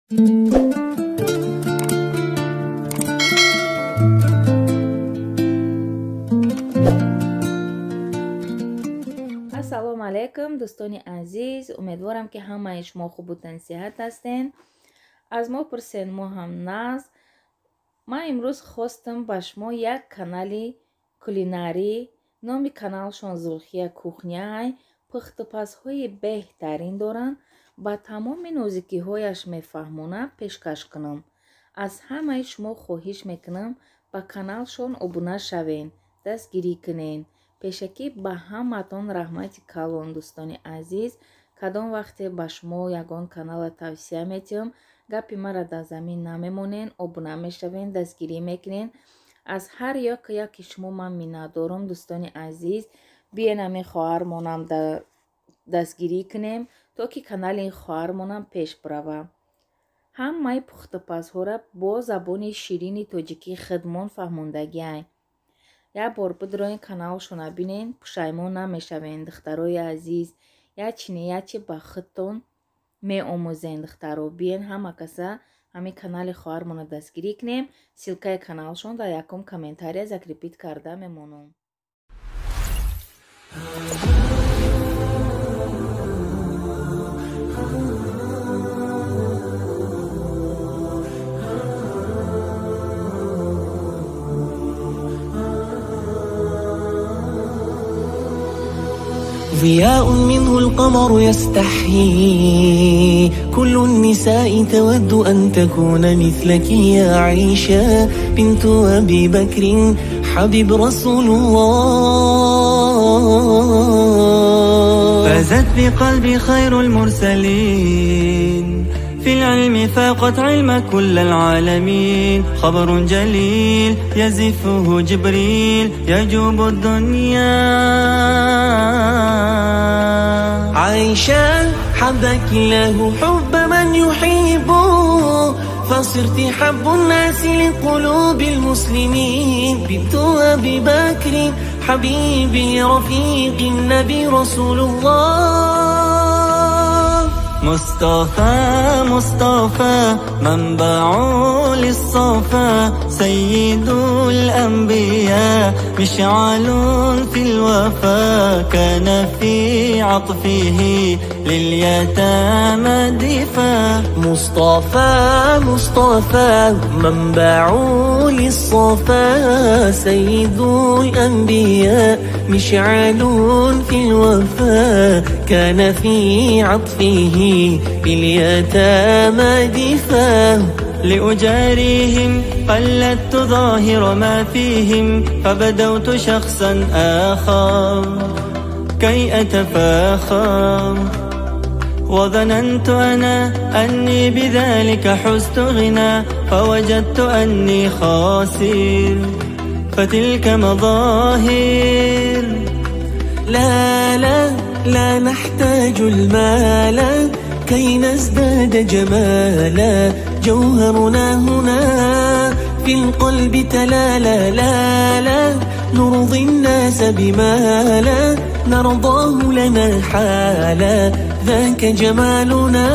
ассалому алайкум дӯстони азиз, умедворам ки ҳамаи шумо хубу тансиҳат ҳастен. Аз мо пурсен, мо ҳам наз. Ман имрӯз хостам ба шумо як канали кулинарӣ, номи каналшон Зулхия кухняй, пухтупазҳои беҳтарин доранд, ба тамоми нозикиҳояш мефаҳмона пешкаш кунам. Аз ҳамаи шумо хоҳиш мекунам ба каналшон обуна шавен, дастгирӣ кунен. пешакӣ ба ҳаматон раҳмати калон дӯстони азиз. Кадом вақте ба шумо ягон канала тавсия метиҳам, гапи мара дар замин намемонен, обуна мешавен, дастгирӣ мекунен. аз ҳар яки шумо ман миннатдорам дӯстони азиз. биен ҳамин хоҳармонам дастгирӣ кунем, то ки канали ин хоҳармонам пеш барава. ҳамаи пухтупазҳора бо забони ширини тоҷикӣ хидмон фаҳмондагиай. як бор бидроин каналшона бинен, пушаймон намешавен духтарои азиз. ячи ба худтон меомӯзен духтаро. биен ҳама каса ҳамин канали хоҳармона дастгирӣ кунем. силкаи каналшон дар якум комментария закрепит карда мемонам. ضياء منه القمر يستحيي، كل النساء تود أن تكون مثلك يا عائشة بنت أبي بكر حبيب رسول الله. فازت بقلبي خير المرسلين، في العلم فاقت علم كل العالمين. خبر جليل يزفه جبريل يجوب الدنيا. عائشة حبك الله حب من يحبه، فصرت حب الناس لقلوب المسلمين. بنت أبي بكر حبيبي رفيق النبي رسول الله. مصطفى مصطفى منبع للصفا، سيد الأنبياء مشعل في الوفا. كان في عطفه لليتامى دفا. مصطفى مصطفى منبع للصفا، سيد الأنبياء مشعل في الوفا. كان في عطفه باليتامى دفا. لأجاريهم قلدت ظاهر ما فيهم، فبدوت شخصا آخر كي أتفاخر. وظننت أنا أني بذلك حزت غنى، فوجدت أني خاسر. فتلك مظاهر. لا لا لا نحتاج المال كي نزداد جمالا، جوهرنا هنا في القلب تلالا. لا لا نرضي الناس بما لا نرضاه لنا حالا. ذاك جمالنا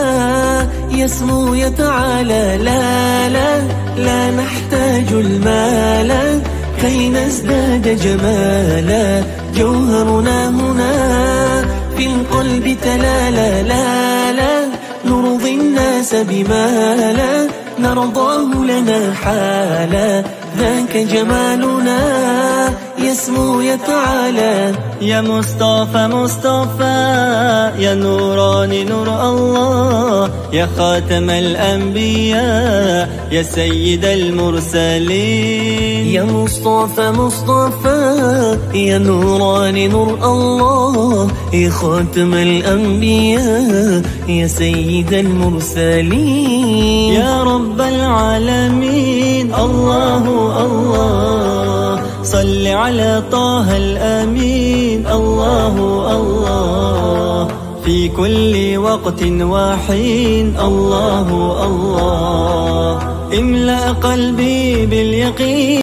يسمو يتعالى. لا لا لا نحتاج المال كي نزداد جمالا، جوهرنا هنا في القلب تلالا. لا لا نرضي الناس بما لا نرضاه لنا حالا. ذاك جمالنا يسمو يتعالى. يا مصطفى مصطفى يا نوراني نور الله، يا خاتم الأنبياء يا سيد المرسلين. يا مصطفى مصطفى يا نوراني نور الله، يا خاتم الأنبياء يا سيد المرسلين. يا رب العالمين الله الله، صل على طه الأمين الله الله. في كل وقت وحين الله الله. املأ قلبي باليقين.